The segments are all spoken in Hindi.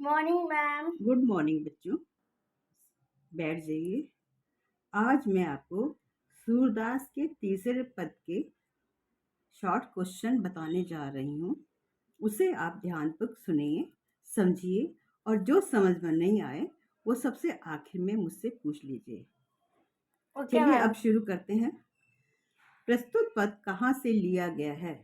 Morning ma'am. गुड मॉर्निंग बच्चों, बैठ जाइए। आज मैं आपको सूरदास के तीसरे पद के शॉर्ट क्वेश्चन बताने जा रही हूँ। उसे आप ध्यानपूर्वक सुनिए, समझिए और जो समझ में नहीं आए वो सबसे आखिर में मुझसे पूछ लीजिए। चलिए अब शुरू करते हैं। प्रस्तुत पद कहाँ से लिया गया है?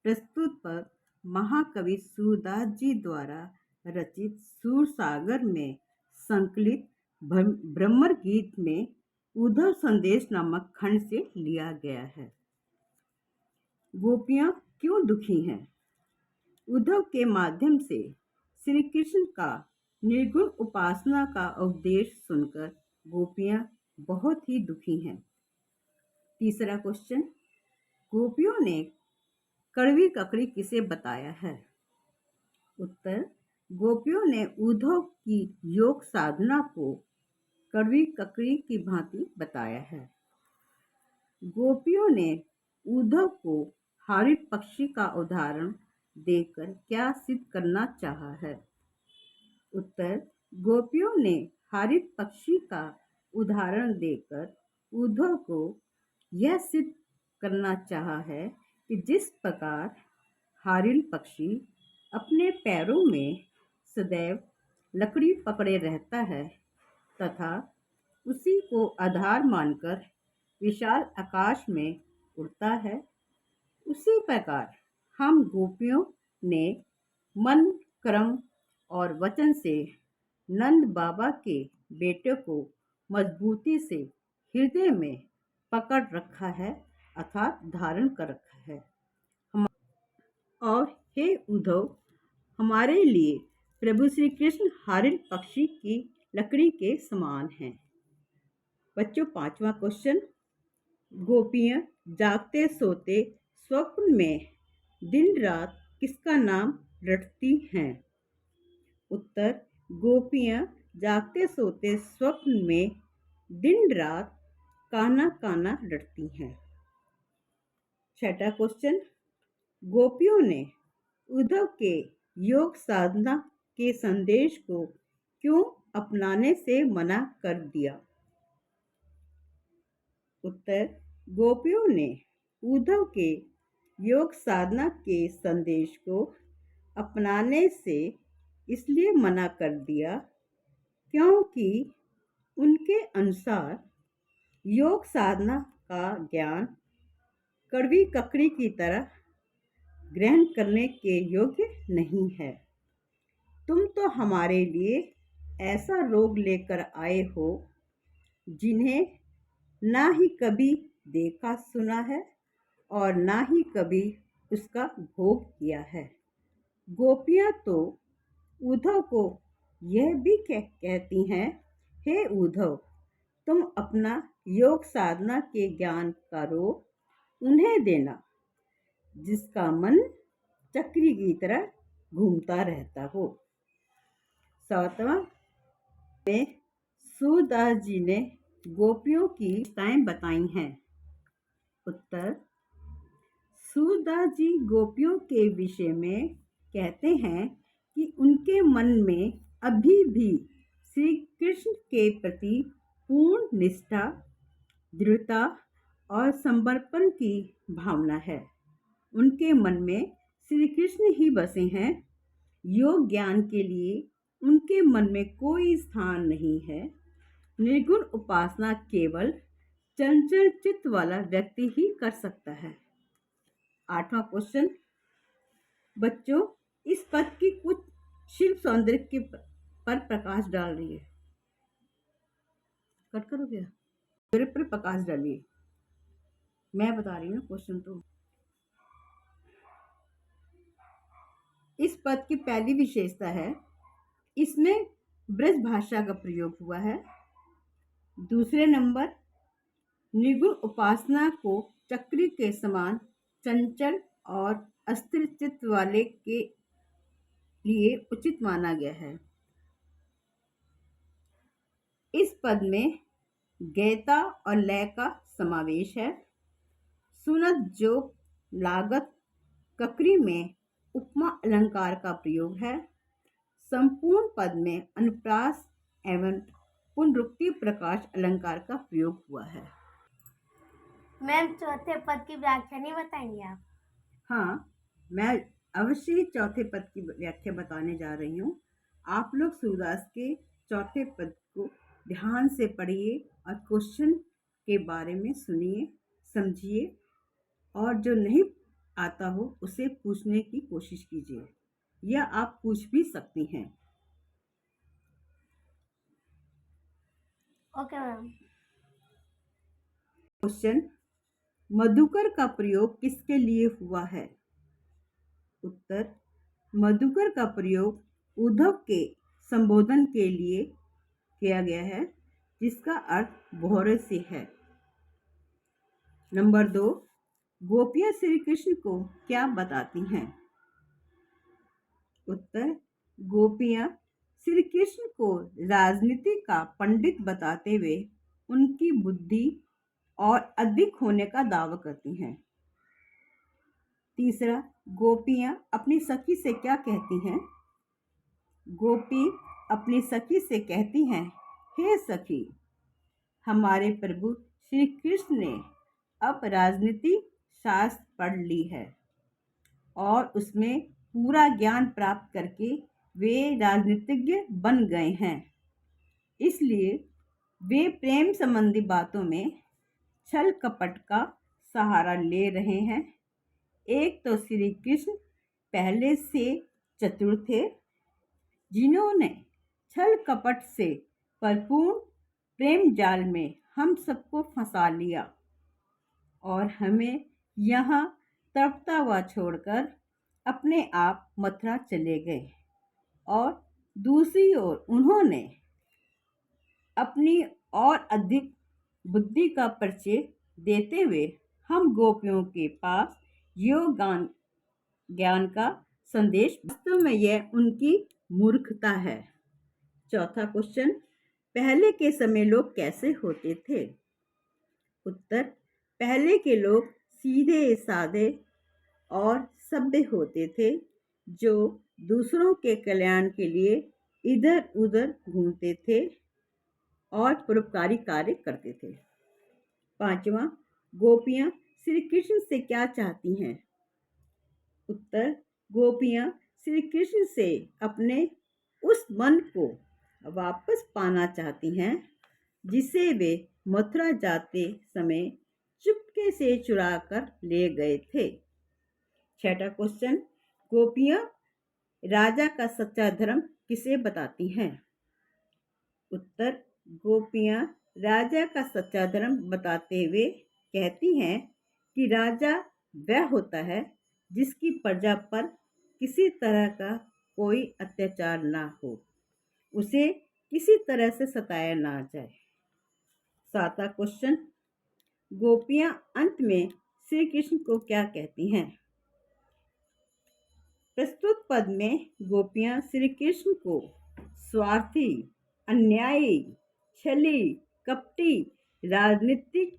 प्रस्तुत पद महाकवि सूरदास जी द्वारा रचित सूरसागर में संकलित भ्रमर गीत में उद्धव संदेश नामक खंड से लिया गया है। गोपियां क्यों दुखी हैं? उद्धव के माध्यम से श्री कृष्ण का निर्गुण उपासना का उपदेश सुनकर गोपियां बहुत ही दुखी हैं। तीसरा क्वेश्चन, गोपियों ने कड़वी ककड़ी किसे बताया है? उत्तर, गोपियों ने उद्धव की योग साधना को कड़वी ककड़ी की भांति बताया है। गोपियों ने उद्धव को हारित पक्षी का उदाहरण देकर क्या सिद्ध करना चाहा है? उत्तर, गोपियों ने हारित पक्षी का उदाहरण देकर उद्धव को यह सिद्ध करना चाहा है कि जिस प्रकार हारिल पक्षी अपने पैरों में सदैव लकड़ी पकड़े रहता है तथा उसी को आधार मानकर विशाल आकाश में उड़ता है, उसी प्रकार हम गोपियों ने मन, कर्म और वचन से नंद बाबा के बेटे को मजबूती से हृदय में पकड़ रखा है अर्थात धारण कर रखा है। और हे उद्धव, हमारे लिए प्रभु श्री कृष्ण हारिल पक्षी की लकड़ी के समान हैं। बच्चों, पांचवा क्वेश्चन, गोपियां जागते सोते स्वप्न में दिन रात किसका नाम रटती हैं? उत्तर, गोपियां जागते सोते स्वप्न में दिन रात कान्हा कान्हा रटती हैं। छठा क्वेश्चन, गोपियों ने उद्धव के योग साधना के संदेश को क्यों अपनाने से मना कर दिया? उत्तर, गोपियों ने उद्धव के योग साधना के संदेश को अपनाने से इसलिए मना कर दिया क्योंकि उनके अनुसार योग साधना का ज्ञान कड़वी ककड़ी की तरह ग्रहण करने के योग्य नहीं है। तुम तो हमारे लिए ऐसा रोग लेकर आए हो जिन्हें ना ही कभी देखा सुना है और ना ही कभी उसका भोग किया है। गोपियां तो उद्धव को यह भी कहती हैं, हे उद्धव, तुम अपना योग साधना के ज्ञान का रोग उन्हें देना जिसका मन चक्री की तरह घूमता रहता हो। सातवां में सूरदास जी ने गोपियों की विशेषताएं बताई हैं। उत्तर, सूरदास जी गोपियों के विषय में कहते हैं कि उनके मन में अभी भी श्री कृष्ण के प्रति पूर्ण निष्ठा, दृढ़ता और समर्पण की भावना है। उनके मन में श्री कृष्ण ही बसे हैं। योग ज्ञान के लिए उनके मन में कोई स्थान नहीं है। निर्गुण उपासना केवल चंचल चित्त वाला व्यक्ति ही कर सकता है। आठवां क्वेश्चन, बच्चों, इस पद की कुछ शिल्प सौंदर्य के पर प्रकाश डाल रही है। कट करो क्या? मेरे पर प्रकाश डालिए। मैं बता रही हूँ क्वेश्चन तो। इस पद की पहली विशेषता है इसमें ब्रज भाषा का प्रयोग हुआ है। दूसरे नंबर, निर्गुण उपासना को चक्री के समान चंचल और अस्थिर चित्त वाले के लिए उचित माना गया है। इस पद में गयता और लय का समावेश है। सुनत जो लागत ककरी में उपमा अलंकार का प्रयोग है। संपूर्ण पद में अनुप्रास एवं पुनरुक्ति प्रकाश अलंकार का प्रयोग हुआ है। मैम चौथे पद की व्याख्या नहीं बताएंगे आप? हाँ, मैं अवश्य ही चौथे पद की व्याख्या बताने जा रही हूँ। आप लोग सूरदास के चौथे पद को ध्यान से पढ़िए और क्वेश्चन के बारे में सुनिए, समझिए, और जो नहीं आता हो उसे पूछने की कोशिश कीजिए, या आप पूछ भी सकती हैं। Okay ma'am. क्वेश्चन, मधुकर का प्रयोग किसके लिए हुआ है? उत्तर, मधुकर का प्रयोग उद्धव के संबोधन के लिए किया गया है, जिसका अर्थ भौरे से है। नंबर 2, गोपियां श्री कृष्ण को क्या बताती हैं? उत्तर, गोपियां श्री कृष्ण को राजनीति का पंडित बताते हुए उनकी बुद्धि और अधिक होने का दावा करती हैं। तीसरा, गोपियां अपनी सखी से क्या कहती हैं? गोपी अपनी सखी से कहती हैं, हे सखी, हमारे प्रभु श्री कृष्ण ने अब राजनीति शास्त्र पढ़ ली है और उसमें पूरा ज्ञान प्राप्त करके वे राजनीतिज्ञ बन गए हैं। इसलिए वे प्रेम संबंधी बातों में छल कपट का सहारा ले रहे हैं। एक तो श्री कृष्ण पहले से चतुर थे, जिन्होंने छल कपट से भरपूर प्रेम जाल में हम सबको फंसा लिया और हमें यहाँ तड़पता हुआ छोड़कर अपने आप मथुरा चले गए। और दूसरी ओर उन्होंने अपनी और अधिक बुद्धि का परिचय देते हुए हम गोपियों के पास योग ज्ञान का संदेश। वास्तव में यह उनकी मूर्खता है। चौथा क्वेश्चन, पहले के समय लोग कैसे होते थे? उत्तर, पहले के लोग सीधे साधे और सभ्य होते थे, जो दूसरों के कल्याण के लिए इधर उधर घूमते थे और परोपकारी कार्य करते थे। पांचवा, गोपियां श्री कृष्ण से क्या चाहती हैं? उत्तर, गोपियां श्री कृष्ण से अपने उस मन को वापस पाना चाहती हैं, जिसे वे मथुरा जाते समय चुपके से चुरा कर ले गए थे। छठा क्वेश्चन, गोपियां राजा का सच्चा धर्म किसे बताती हैं? उत्तर, गोपियां राजा का सच्चा धर्म बताते हुए कहती हैं कि राजा वह होता है जिसकी प्रजा पर किसी तरह का कोई अत्याचार ना हो, उसे किसी तरह से सताया ना जाए। सातवां क्वेश्चन, गोपियां अंत में श्री कृष्ण को क्या कहती हैं? प्रस्तुत पद में गोपियां श्री कृष्ण को स्वार्थी, अन्यायी, छली, कपटी, राजनीतिक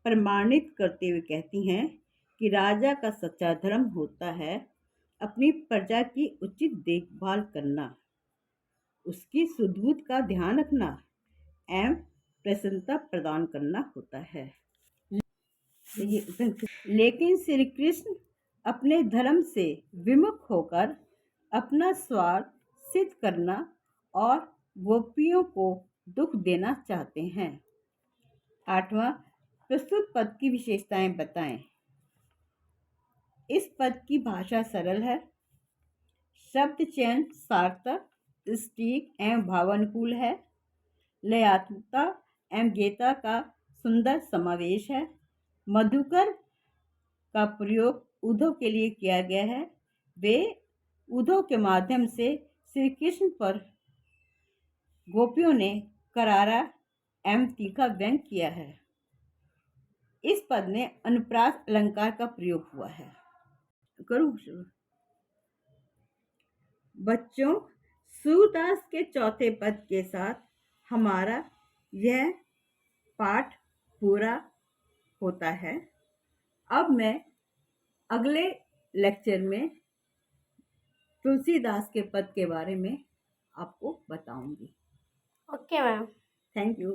प्रमाणित करते हुए कहती हैं कि राजा का सच्चा धर्म होता है अपनी प्रजा की उचित देखभाल करना, उसकी सुध-बुध का ध्यान रखना एवं प्रसन्नता प्रदान करना होता है। लेकिन श्री कृष्ण अपने धर्म से विमुख होकर अपना स्वार्थ सिद्ध करना और गोपियों को दुख देना चाहते हैं। आठवां, प्रस्तुत पद की विशेषताएं बताएं। इस पद की भाषा सरल है, शब्द चयन सार्थक, सटीक एवं भावानुकूल है, लयात्मकता एवं गीता का सुंदर समावेश है। मधुकर का प्रयोग उद्धव के लिए किया गया है। वे उद्धव के माध्यम से श्री कृष्ण पर गोपियों ने करारा एवं तीखा व्यंग किया है। इस पद में अनुप्रास अलंकार का प्रयोग हुआ है। बच्चों, सूरदास के चौथे पद के साथ हमारा यह पाठ पूरा होता है। अब मैं अगले लेक्चर में तुलसीदास के पद के बारे में आपको बताऊंगी। Okay ma'am. Thank you.